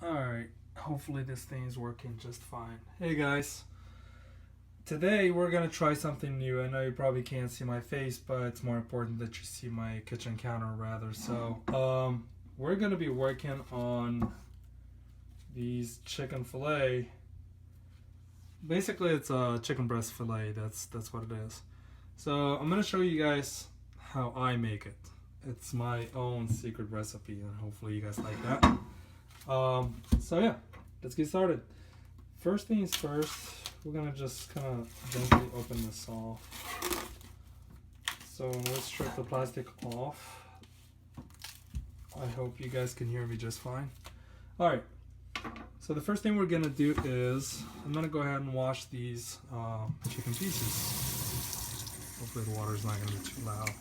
Alright, hopefully this thing is working just fine. Hey guys, today we're gonna try something new. I know you probably can't see my face, but it's more important that you see my kitchen counter rather. So, we're gonna be working on these chicken fillet. Basically, it's a chicken breast fillet. That's what it is. So I'm gonna show you guys how I make it. It's my own secret recipe, and hopefully you guys like that. So yeah, let's get started. First things first, we're gonna just kind of gently open this off. So let's strip the plastic off. I hope you guys can hear me just fine. Alright, so the first thing we're gonna do is I'm gonna go ahead and wash these chicken pieces. Hopefully the water's not gonna be too loud.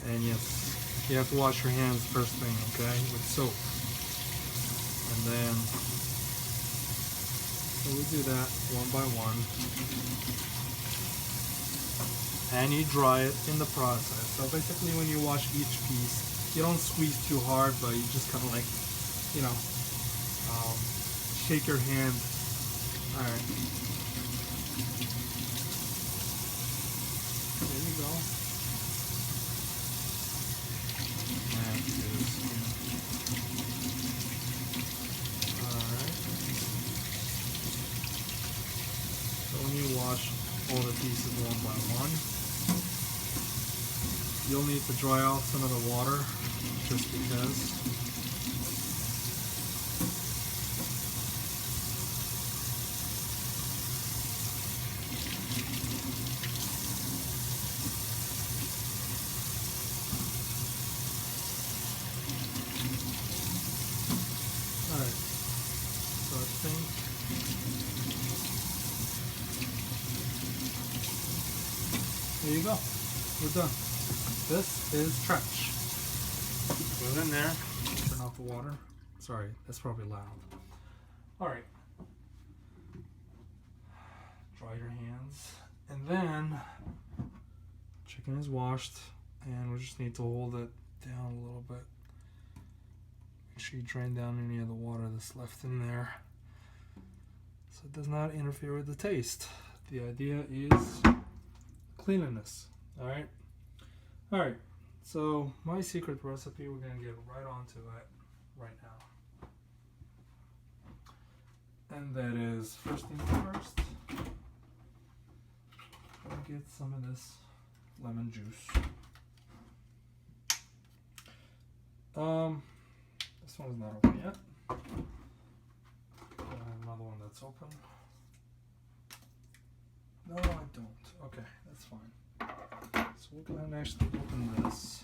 And yes, you have to wash your hands first thing, okay, with soap. And then, so we do that one by one. And you dry it in the process. So basically when you wash each piece, you don't squeeze too hard, but you just kind of like, you know, shake your hand. Alright. There you go. Wash all the pieces one by one. You'll need to dry off some of the water just because. Alright, so I think there you go. We're done. This is trash. Put it in there. Turn off the water. Sorry, that's probably loud. Alright. Dry your hands. And then, chicken is washed. And we just need to hold it down a little bit. Make sure you drain down any of the water that's left in there, so it does not interfere with the taste. The idea is cleanliness. Alright, so my secret recipe, we're gonna get right onto it right now, and that is, first thing first, I'll get some of this lemon juice. This one is not open yet. I have another one that's open. No, I don't. Okay, that's fine. So we'll go ahead and actually open this.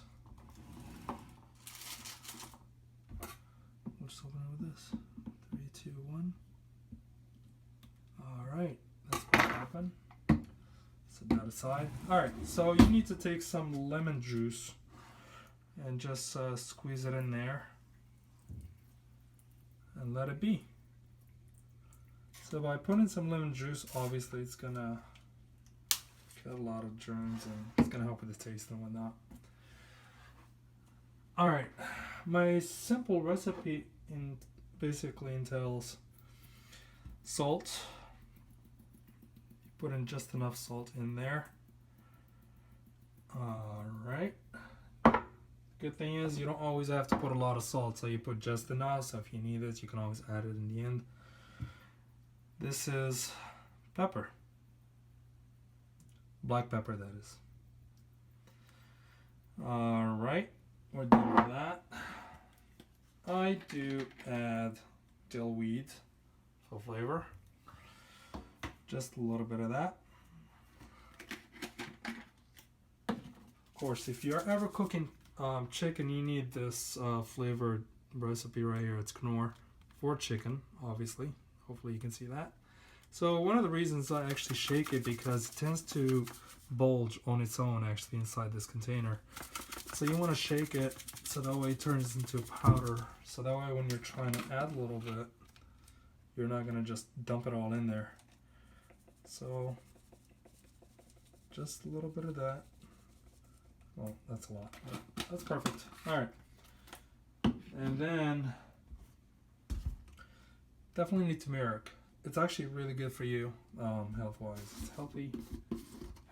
We'll just open it with this. 3, 2, 1. Alright, that's going to happen. Set that aside. Alright, so you need to take some lemon juice and just squeeze it in there and let it be. So by putting some lemon juice, obviously it's gonna get a lot of germs and it's gonna help with the taste and whatnot. Alright, my simple recipe basically entails salt. Put in just enough salt in there. Alright. Good thing is you don't always have to put a lot of salt, so you put just enough, so if you need it you can always add it in the end. This is pepper. Black pepper, that is. Alright, we're done with that. I do add dill weed for flavor. Just a little bit of that. Of course, if you're ever cooking chicken, you need this flavored recipe right here. It's Knorr for chicken, obviously. Hopefully you can see that. So one of the reasons I actually shake it, because it tends to bulge on its own actually inside this container. So you want to shake it so that way it turns into powder. So that way when you're trying to add a little bit, you're not going to just dump it all in there. So just a little bit of that. Well, that's a lot, but that's perfect. All right. And then definitely need turmeric. It's actually really good for you, health-wise. It's healthy,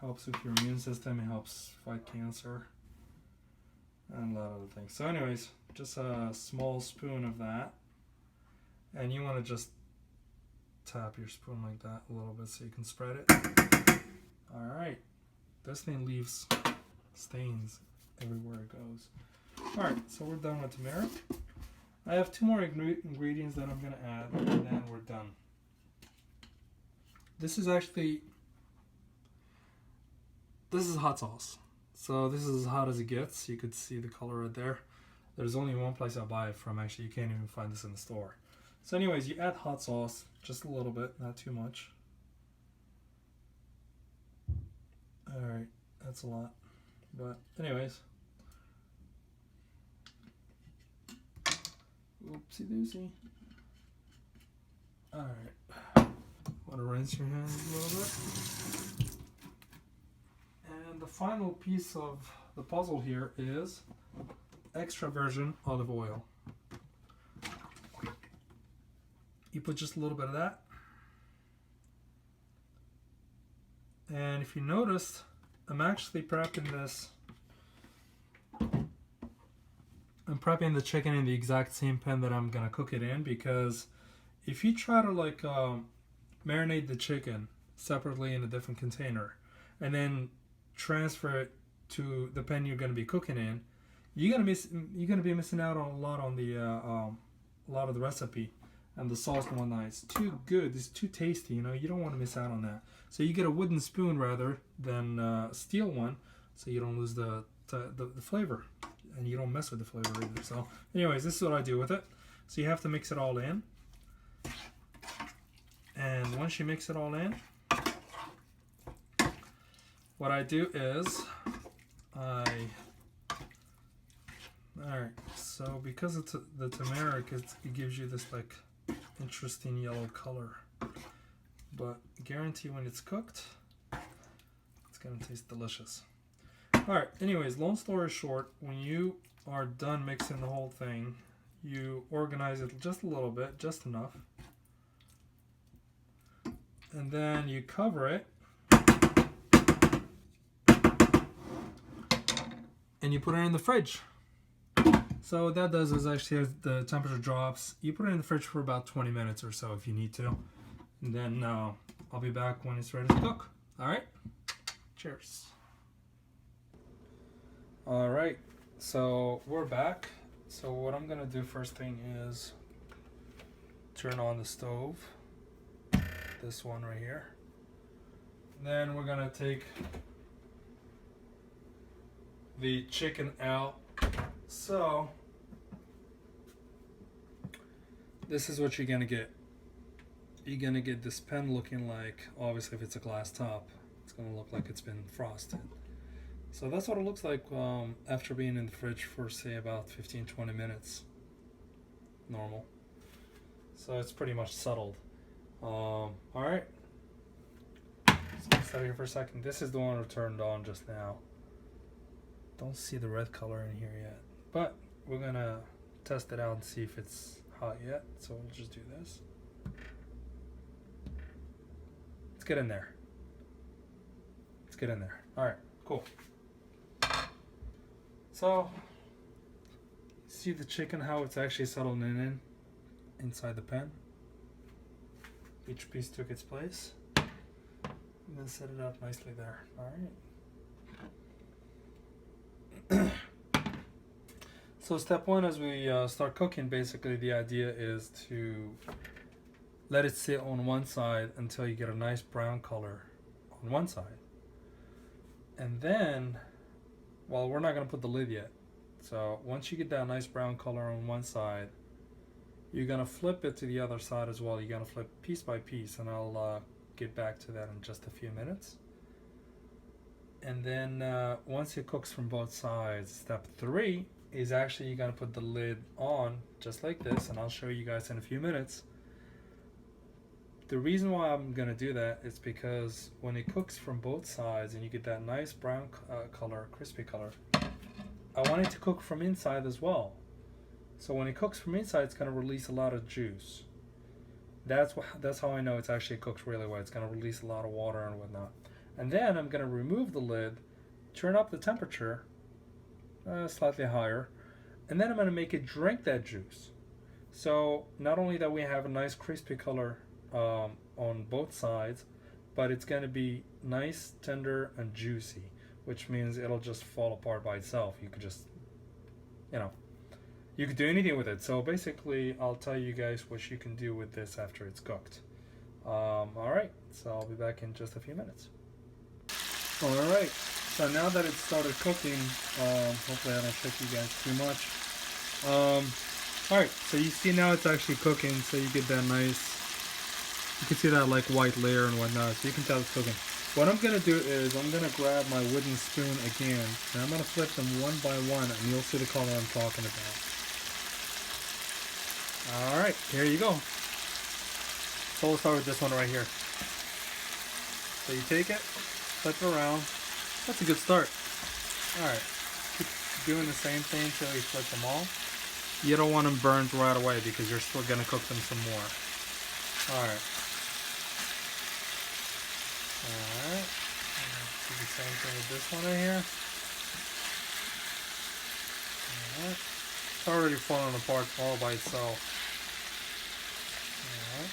helps with your immune system, it helps fight cancer, and a lot of other things. So anyways, just a small spoon of that. And you want to just tap your spoon like that a little bit so you can spread it. Alright, this thing leaves stains everywhere it goes. Alright, so we're done with turmeric. I have 2 more ingredients that I'm going to add, and then we're done. This is hot sauce. So this is as hot as it gets. You could see the color right there. There's only one place I buy it from, actually. You can't even find this in the store. So anyways, you add hot sauce, just a little bit, not too much. Alright, that's a lot. But anyways. Oopsie doosey. Alright. Want to rinse your hands a little bit. And the final piece of the puzzle here is extra virgin olive oil. You put just a little bit of that. And if you noticed, I'm actually prepping this. I'm prepping the chicken in the exact same pan that I'm gonna cook it in, because if you try to like marinate the chicken separately in a different container and then transfer it to the pan you're gonna be cooking in, you're gonna be missing out on a lot on the a lot of the recipe. And the sauce and whatnot, it's too good, it's too tasty, you know, you don't want to miss out on that. So you get a wooden spoon rather than a steel one, so you don't lose the flavor, and you don't mess with the flavor either. So anyways, this is what I do with it. So you have to mix it all in. And once you mix it all in, what I do is, alright, so because it's the turmeric, it gives you this like interesting yellow color, but guarantee when it's cooked it's gonna taste delicious. Alright, anyways, long story short, when you are done mixing the whole thing, you organize it just a little bit, just enough, and then you cover it and you put it in the fridge. So what that does is, actually, as the temperature drops, you put it in the fridge for about 20 minutes or so if you need to. And then I'll be back when it's ready to cook. Alright? Cheers. Alright, so we're back. So what I'm going to do first thing is turn on the stove. This one right here. Then we're going to take the chicken out. So this is what you're gonna get. You're gonna get this pan looking like, obviously if it's a glass top, it's gonna look like it's been frosted. So that's what it looks like after being in the fridge for say about 15-20 minutes. Normal. So it's pretty much settled. Alright. So let's set it here for a second. This is the one we turned on just now. Don't see the red color in here yet, but we're gonna test it out and see if it's hot yet. So we'll just do this. Let's get in there. Let's get in there. All right, cool. So see the chicken, how it's actually settled inside the pan. Each piece took its place, and then set it up nicely there. All right. So step one, as we start cooking, basically the idea is to let it sit on one side until you get a nice brown color on one side. And then, well, we're not going to put the lid yet. So once you get that nice brown color on one side, you're going to flip it to the other side as well. You're going to flip piece by piece, and I'll get back to that in just a few minutes. And then once it cooks from both sides, step 3 is actually you're going to put the lid on just like this, and I'll show you guys in a few minutes. The reason why I'm going to do that is because when it cooks from both sides and you get that nice brown color, crispy color, I want it to cook from inside as well. So when it cooks from inside, it's going to release a lot of juice. That's how I know it's actually cooked really well. It's gonna release a lot of water and whatnot. And then I'm gonna remove the lid, turn up the temperature, slightly higher, and then I'm gonna make it drink that juice. So not only that we have a nice crispy color on both sides, but it's gonna be nice, tender, and juicy, which means it'll just fall apart by itself. You could just, you know, you could do anything with it. So basically, I'll tell you guys what you can do with this after it's cooked. Alright, so I'll be back in just a few minutes. Alright, so now that it's started cooking, hopefully I don't shake you guys too much. Alright, so you see now it's actually cooking, so you get that nice, you can see that like white layer and whatnot, so you can tell it's cooking. What I'm going to do is I'm going to grab my wooden spoon again, and I'm going to flip them one by one, and you'll see the color I'm talking about. Alright, here you go. So we'll start with this one right here. So you take it, flip it around. That's a good start. Alright, keep doing the same thing until you flip them all. You don't want them burned right away because you're still going to cook them some more. Alright. Alright. Do the same thing with this one right here. Alright. It's already falling apart all by itself. Alright.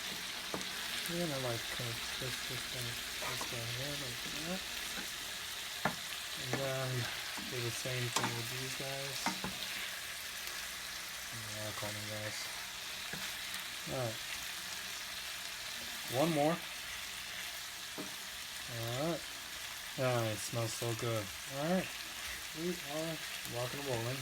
You're gonna like kind of twist this thing here like that. And then do the same thing with these guys. Yeah, I'll call them guys. Alright. One more. Alright. Ah, it smells so good. Alright. We are rocking and rolling.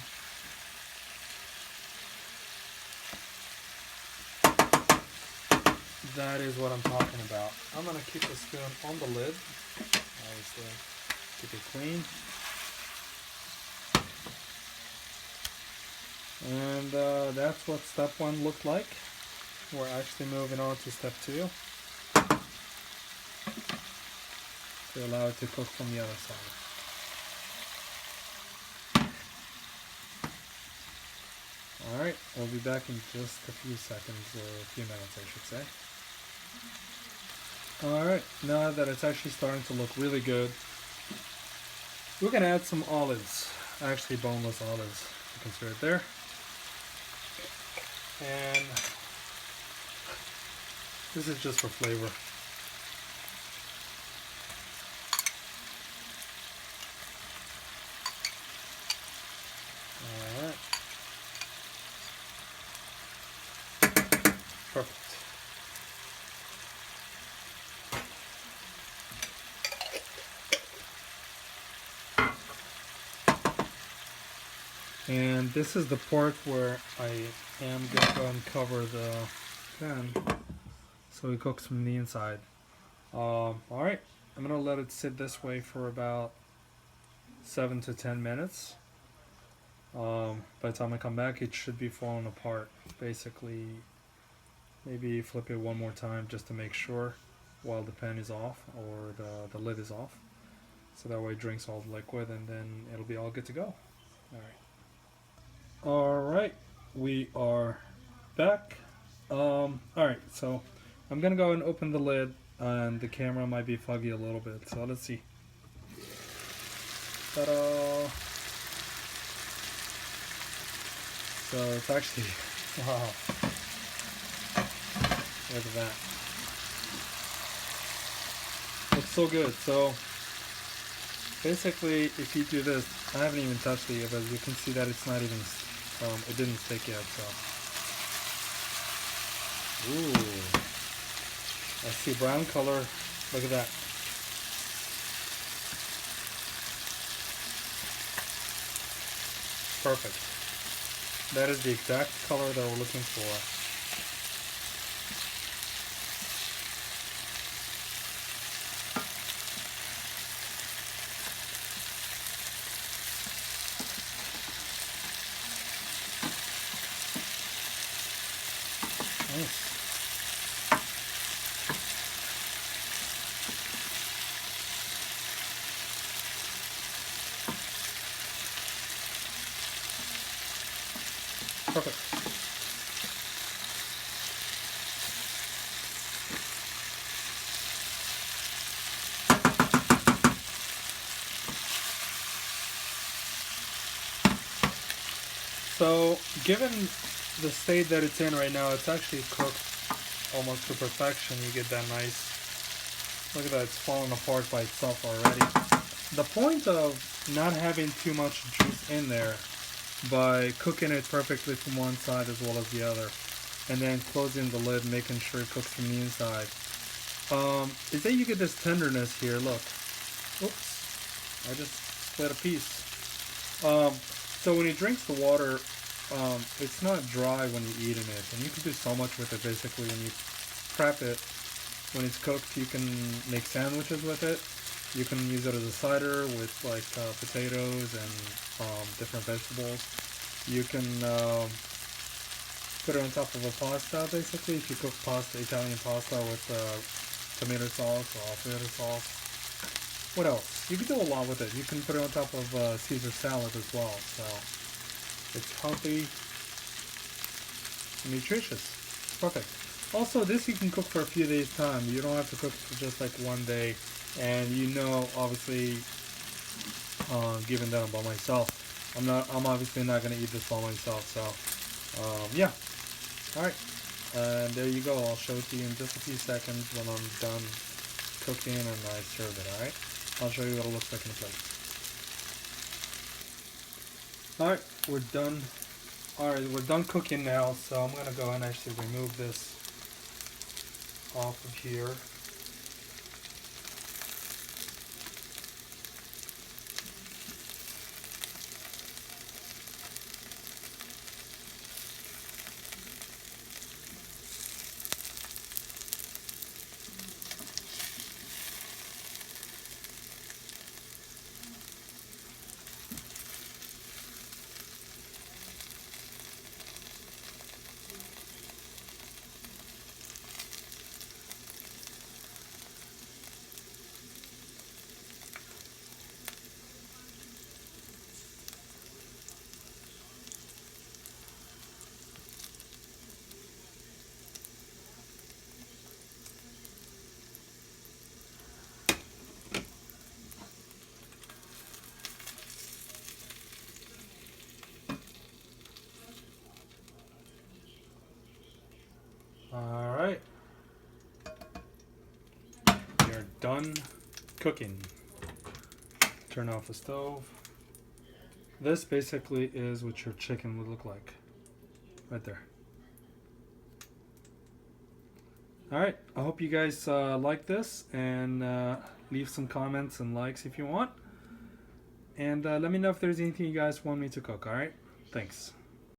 That is what I'm talking about. I'm going to keep the spoon on the lid. Obviously, keep it clean. And that's what step 1 looked like. We're actually moving on to step 2. To allow it to cook from the other side. Alright, we'll be back in just a few seconds, or a few minutes I should say. Alright, now that it's actually starting to look really good, we're going to add some olives. Actually boneless olives. You can see it there. And this is just for flavor. Alright. Perfect. And this is the part where I am going to go and cover the pan so it cooks from the inside. Alright, I'm going to let it sit this way for about 7 to 10 minutes. By the time I come back, it should be falling apart. Basically, maybe flip it one more time just to make sure while the pan is off, or the lid is off. So that way it drinks all the liquid, and then it'll be all good to go. Alright, we are back. Alright, so I'm gonna go and open the lid, and the camera might be foggy a little bit, so let's see. Ta-da! So it's actually, wow, look at that. Looks so good. So basically, if you do this, I haven't even touched it yet, but you can see that it's not even, it didn't stick yet, so. Ooh, I see brown color, look at that. Perfect. That is the exact color that we're looking for. Nice. Perfect. So, given the state that it's in right now, it's actually cooked almost to perfection. You get that nice, look at that, it's falling apart by itself already. The point of not having too much juice in there by cooking it perfectly from one side as well as the other, and then closing the lid, making sure it cooks from the inside, is that you get this tenderness here. Look, oops, I just split a piece. So when he drinks the water, it's not dry when you're eating it, and you can do so much with it. Basically, when you prep it, when it's cooked, you can make sandwiches with it. You can use it as a cider with like potatoes and different vegetables. You can put it on top of a pasta, basically. If you cook pasta, Italian pasta with tomato sauce or Alfredo sauce. What else? You can do a lot with it. You can put it on top of Caesar salad as well. So it's healthy, nutritious. Perfect. Also, this you can cook for a few days time. You don't have to cook for just like one day. And you know, obviously, given that I'm by myself, I'm obviously not gonna eat this by myself. So yeah. All right. And there you go. I'll show it to you in just a few seconds when I'm done cooking and I serve it. All right. I'll show you what it looks like in a plate. Alright, we're done. Alright, we're done cooking now, so I'm going to go and actually remove this off of here. Alright. You're done cooking. Turn off the stove. This basically is what your chicken would look like. Right there. Alright, I hope you guys like this, and leave some comments and likes if you want. And let me know if there's anything you guys want me to cook, alright? Thanks.